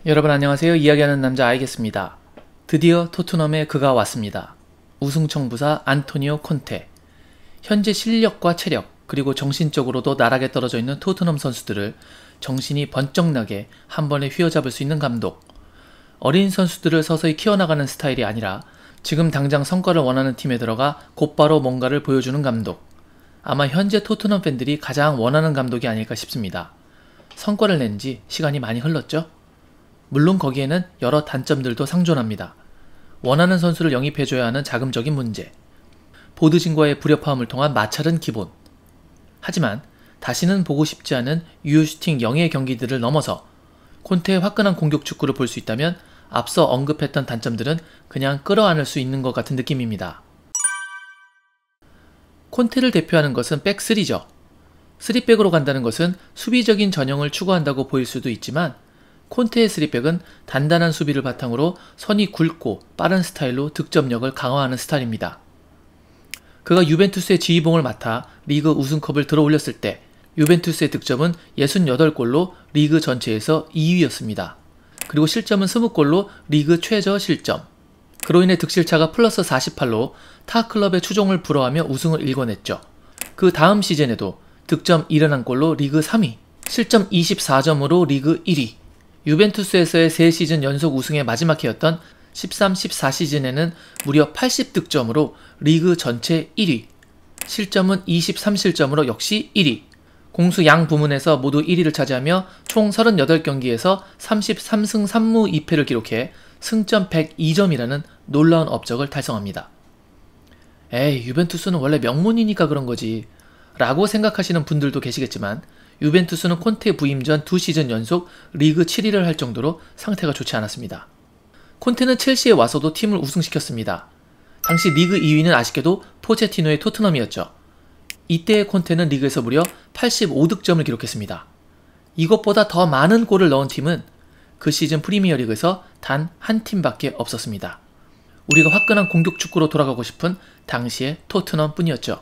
여러분 안녕하세요. 이야기하는 남자 아이겠습니다. 드디어 토트넘에 그가 왔습니다. 우승 청부사 안토니오 콘테. 현재 실력과 체력 그리고 정신적으로도 나락에 떨어져 있는 토트넘 선수들을 정신이 번쩍 나게 한 번에 휘어잡을 수 있는 감독. 어린 선수들을 서서히 키워나가는 스타일이 아니라 지금 당장 성과를 원하는 팀에 들어가 곧바로 뭔가를 보여주는 감독. 아마 현재 토트넘 팬들이 가장 원하는 감독이 아닐까 싶습니다. 성과를 낸 지 시간이 많이 흘렀죠? 물론 거기에는 여러 단점들도 상존합니다. 원하는 선수를 영입해줘야 하는 자금적인 문제, 보드진과의 불협화음을 통한 마찰은 기본. 하지만 다시는 보고 싶지 않은 유효슈팅 영예의 경기들을 넘어서 콘테의 화끈한 공격 축구를 볼 수 있다면 앞서 언급했던 단점들은 그냥 끌어안을 수 있는 것 같은 느낌입니다. 콘테를 대표하는 것은 백3죠. 3백으로 간다는 것은 수비적인 전형을 추구한다고 보일 수도 있지만 콘테의 3백은 단단한 수비를 바탕으로 선이 굵고 빠른 스타일로 득점력을 강화하는 스타일입니다. 그가 유벤투스의 지휘봉을 맡아 리그 우승컵을 들어올렸을 때 유벤투스의 득점은 68골로 리그 전체에서 2위였습니다. 그리고 실점은 20골로 리그 최저 실점. 그로 인해 득실차가 플러스 48로 타 클럽의 추종을 불허하며 우승을 일궈냈죠. 그 다음 시즌에도 득점 71골로 리그 3위, 실점 24점으로 리그 1위, 유벤투스에서의 3시즌 연속 우승의 마지막 해였던 13-14 시즌에는 무려 80득점으로 리그 전체 1위, 실점은 23실점으로 역시 1위, 공수 양 부문에서 모두 1위를 차지하며 총 38경기에서 33승 3무 2패를 기록해 승점 102점이라는 놀라운 업적을 달성합니다. 에이, 유벤투스는 원래 명문이니까 그런 거지 라고 생각하시는 분들도 계시겠지만 유벤투스는 콘테 부임 전 2시즌 연속 리그 7위를 할 정도로 상태가 좋지 않았습니다. 콘테는 첼시에 와서도 팀을 우승시켰습니다. 당시 리그 2위는 아쉽게도 포체티노의 토트넘이었죠. 이때의 콘테는 리그에서 무려 85득점을 기록했습니다. 이것보다 더 많은 골을 넣은 팀은 그 시즌 프리미어리그에서 단 한 팀밖에 없었습니다. 우리가 화끈한 공격 축구로 돌아가고 싶은 당시의 토트넘 뿐이었죠.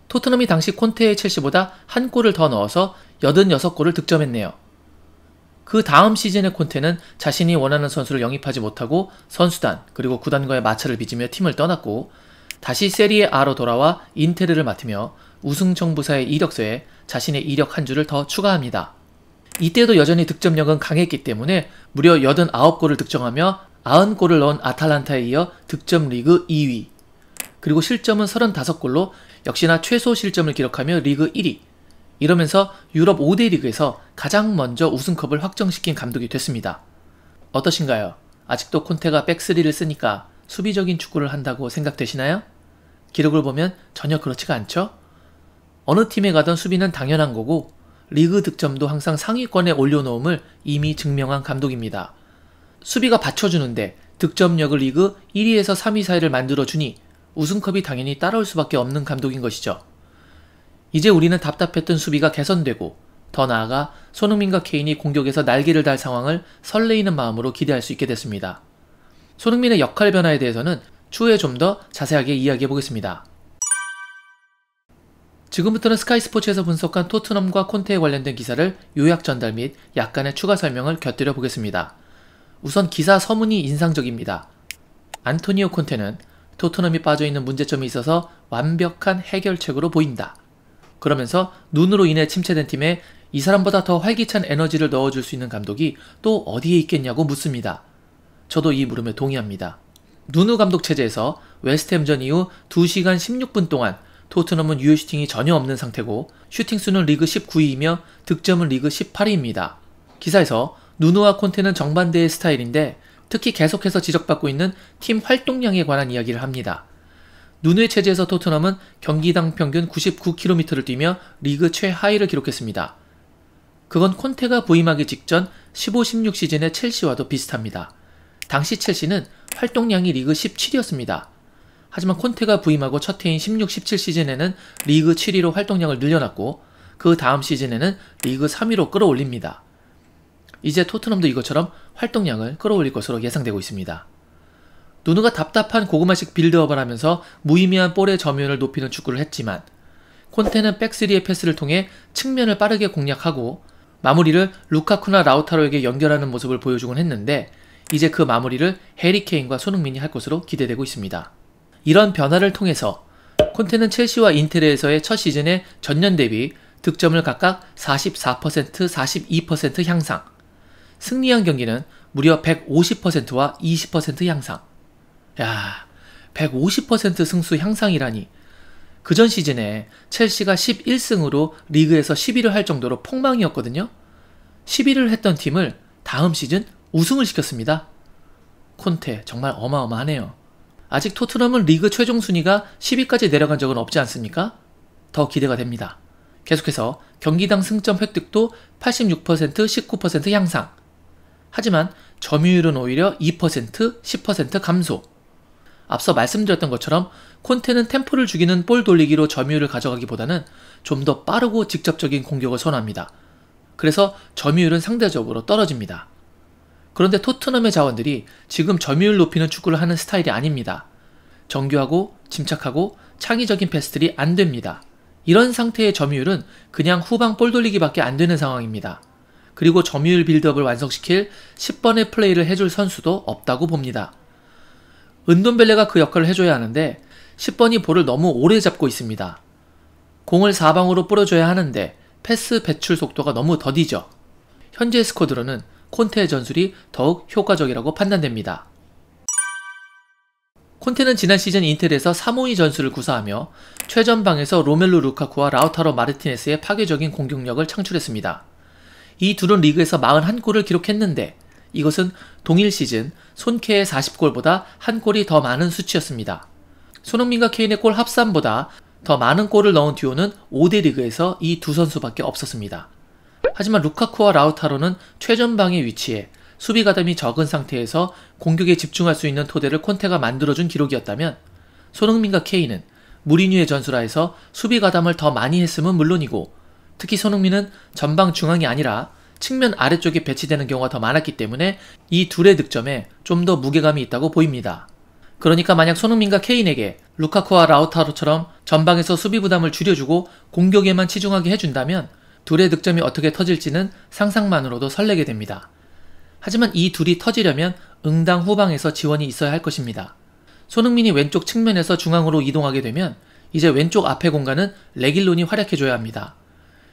토트넘이 당시 콘테의 첼시보다 한 골을 더 넣어서 86골을 득점했네요. 그 다음 시즌의 콘테는 자신이 원하는 선수를 영입하지 못하고 선수단 그리고 구단과의 마찰을 빚으며 팀을 떠났고 다시 세리에 A로 돌아와 인테르를 맡으며 우승 청부사의 이력서에 자신의 이력 한 줄을 더 추가합니다. 이때도 여전히 득점력은 강했기 때문에 무려 89골을 득점하며 90골을 넣은 아탈란타에 이어 득점 리그 2위, 그리고 실점은 35골로 역시나 최소 실점을 기록하며 리그 1위. 이러면서 유럽 5대 리그에서 가장 먼저 우승컵을 확정시킨 감독이 됐습니다. 어떠신가요? 아직도 콘테가 백3를 쓰니까 수비적인 축구를 한다고 생각되시나요? 기록을 보면 전혀 그렇지가 않죠? 어느 팀에 가던 수비는 당연한 거고 리그 득점도 항상 상위권에 올려놓음을 이미 증명한 감독입니다. 수비가 받쳐주는데 득점력을 리그 1위에서 3위 사이를 만들어주니 우승컵이 당연히 따라올 수밖에 없는 감독인 것이죠. 이제 우리는 답답했던 수비가 개선되고 더 나아가 손흥민과 케인이 공격에서 날개를 달 상황을 설레이는 마음으로 기대할 수 있게 됐습니다. 손흥민의 역할 변화에 대해서는 추후에 좀 더 자세하게 이야기해 보겠습니다. 지금부터는 스카이 스포츠에서 분석한 토트넘과 콘테에 관련된 기사를 요약 전달 및 약간의 추가 설명을 곁들여 보겠습니다. 우선 기사 서문이 인상적입니다. 안토니오 콘테는 토트넘이 빠져있는 문제점이 있어서 완벽한 해결책으로 보인다. 그러면서 눈으로 인해 침체된 팀에 이 사람보다 더 활기찬 에너지를 넣어줄 수 있는 감독이 또 어디에 있겠냐고 묻습니다. 저도 이 물음에 동의합니다. 누누 감독 체제에서 웨스트햄전 이후 2시간 16분 동안 토트넘은 유효 슈팅이 전혀 없는 상태고 슈팅 수는 리그 19위이며 득점은 리그 18위입니다. 기사에서 누누와 콘테는 정반대의 스타일인데 특히 계속해서 지적받고 있는 팀 활동량에 관한 이야기를 합니다. 누누의 체제에서 토트넘은 경기당 평균 99km를 뛰며 리그 최하위를 기록했습니다. 그건 콘테가 부임하기 직전 15-16 시즌의 첼시와도 비슷합니다. 당시 첼시는 활동량이 리그 17위였습니다. 하지만 콘테가 부임하고 첫 해인 16-17 시즌에는 리그 7위로 활동량을 늘려놨고 그 다음 시즌에는 리그 3위로 끌어올립니다. 이제 토트넘도 이것처럼 활동량을 끌어올릴 것으로 예상되고 있습니다. 누누가 답답한 고구마식 빌드업을 하면서 무의미한 볼의 점유율을 높이는 축구를 했지만 콘테는 백3의 패스를 통해 측면을 빠르게 공략하고 마무리를 루카쿠나 라우타로에게 연결하는 모습을 보여주곤 했는데 이제 그 마무리를 해리 케인과 손흥민이 할 것으로 기대되고 있습니다. 이런 변화를 통해서 콘테는 첼시와 인테르에서의 첫 시즌에 전년 대비 득점을 각각 44%, 42% 향상, 승리한 경기는 무려 150%와 20% 향상. 야, 150% 승수 향상이라니. 그전 시즌에 첼시가 11승으로 리그에서 10위를 할 정도로 폭망이었거든요. 10위를 했던 팀을 다음 시즌 우승을 시켰습니다. 콘테 정말 어마어마하네요. 아직 토트넘은 리그 최종 순위가 10위까지 내려간 적은 없지 않습니까? 더 기대가 됩니다. 계속해서 경기당 승점 획득도 86%, 19% 향상. 하지만 점유율은 오히려 2%, 10% 감소. 앞서 말씀드렸던 것처럼 콘테는 템포를 죽이는 볼 돌리기로 점유율을 가져가기보다는 좀 더 빠르고 직접적인 공격을 선호합니다. 그래서 점유율은 상대적으로 떨어집니다. 그런데 토트넘의 자원들이 지금 점유율 높이는 축구를 하는 스타일이 아닙니다. 정교하고 침착하고 창의적인 패스들이 안 됩니다. 이런 상태의 점유율은 그냥 후방 볼 돌리기밖에 안 되는 상황입니다. 그리고 점유율 빌드업을 완성시킬 10번의 플레이를 해줄 선수도 없다고 봅니다. 은돈벨레가 그 역할을 해줘야 하는데 10번이 볼을 너무 오래 잡고 있습니다. 공을 사방으로 뿌려줘야 하는데 패스 배출 속도가 너무 더디죠. 현재 스쿼드로는 콘테의 전술이 더욱 효과적이라고 판단됩니다. 콘테는 지난 시즌 인텔에서 3-5-2 전술을 구사하며 최전방에서 로멜루 루카쿠와 라우타로 마르티네스의 파괴적인 공격력을 창출했습니다. 이 둘은 리그에서 41골을 기록했는데 이것은 동일 시즌 손케의 40골보다 한 골이 더 많은 수치였습니다. 손흥민과 케인의 골 합산보다 더 많은 골을 넣은 듀오는 5대 리그에서 이 두 선수밖에 없었습니다. 하지만 루카쿠와 라우타로는 최전방에 위치해 수비 가담이 적은 상태에서 공격에 집중할 수 있는 토대를 콘테가 만들어준 기록이었다면 손흥민과 케인은 무리뉴의 전술하에서 수비 가담을 더 많이 했음은 물론이고 특히 손흥민은 전방 중앙이 아니라 측면 아래쪽에 배치되는 경우가 더 많았기 때문에 이 둘의 득점에 좀 더 무게감이 있다고 보입니다. 그러니까 만약 손흥민과 케인에게 루카쿠와 라우타로처럼 전방에서 수비 부담을 줄여주고 공격에만 치중하게 해준다면 둘의 득점이 어떻게 터질지는 상상만으로도 설레게 됩니다. 하지만 이 둘이 터지려면 응당 후방에서 지원이 있어야 할 것입니다. 손흥민이 왼쪽 측면에서 중앙으로 이동하게 되면 이제 왼쪽 앞의 공간은 레길론이 활약해줘야 합니다.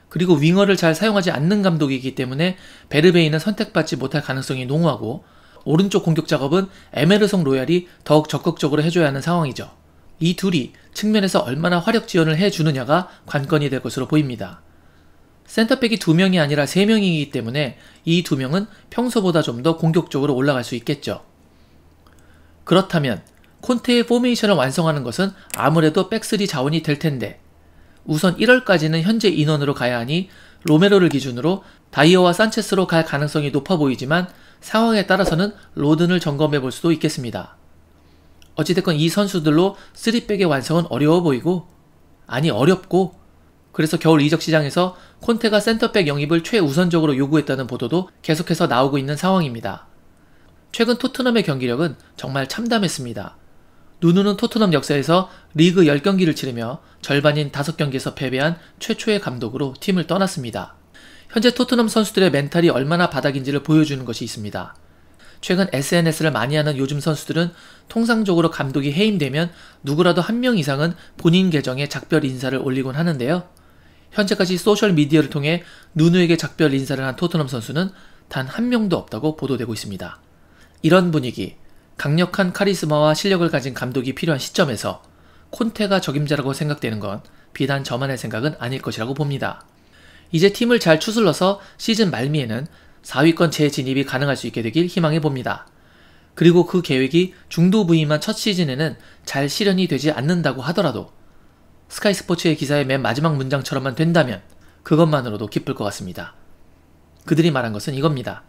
그리고 윙어를 잘 사용하지 않는 감독이기 때문에 베르베이는 선택받지 못할 가능성이 농후하고 오른쪽 공격 작업은 에메르송 로얄이 더욱 적극적으로 해줘야 하는 상황이죠. 이 둘이 측면에서 얼마나 화력 지원을 해주느냐가 관건이 될 것으로 보입니다. 센터백이 2명이 아니라 3명이기 때문에 이 2명은 평소보다 좀 더 공격적으로 올라갈 수 있겠죠. 그렇다면 콘테의 포메이션을 완성하는 것은 아무래도 백스리 자원이 될 텐데 우선 1월까지는 현재 인원으로 가야 하니 로메로를 기준으로 다이어와 산체스로 갈 가능성이 높아 보이지만 상황에 따라서는 로든을 점검해 볼 수도 있겠습니다. 어찌됐건 이 선수들로 3백의 완성은 어려워 보이고 어렵고 그래서 겨울 이적 시장에서 콘테가 센터백 영입을 최우선적으로 요구했다는 보도도 계속해서 나오고 있는 상황입니다. 최근 토트넘의 경기력은 정말 참담했습니다. 누누는 토트넘 역사에서 리그 10경기를 치르며 절반인 5경기에서 패배한 최초의 감독으로 팀을 떠났습니다. 현재 토트넘 선수들의 멘탈이 얼마나 바닥인지를 보여주는 것이 있습니다. 최근 SNS를 많이 하는 요즘 선수들은 통상적으로 감독이 해임되면 누구라도 한 명 이상은 본인 계정에 작별 인사를 올리곤 하는데요. 현재까지 소셜미디어를 통해 누누에게 작별 인사를 한 토트넘 선수는 단 한 명도 없다고 보도되고 있습니다. 이런 분위기, 강력한 카리스마와 실력을 가진 감독이 필요한 시점에서 콘테가 적임자라고 생각되는 건 비단 저만의 생각은 아닐 것이라고 봅니다. 이제 팀을 잘 추슬러서 시즌 말미에는 4위권 재진입이 가능할 수 있게 되길 희망해 봅니다. 그리고 그 계획이 중도부임한 첫 시즌에는 잘 실현이 되지 않는다고 하더라도 스카이 스포츠의 기사의 맨 마지막 문장처럼만 된다면 그것만으로도 기쁠 것 같습니다. 그들이 말한 것은 이겁니다.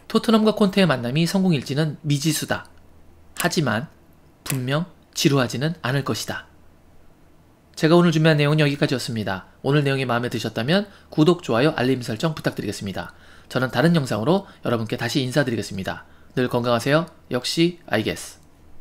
토트넘과 콘테의 만남이 성공일지는 미지수다. 하지만 분명 지루하지는 않을 것이다. 제가 오늘 준비한 내용은 여기까지였습니다. 오늘 내용이 마음에 드셨다면 구독, 좋아요, 알림 설정 부탁드리겠습니다. 저는 다른 영상으로 여러분께 다시 인사드리겠습니다. 늘 건강하세요. 역시 I guess.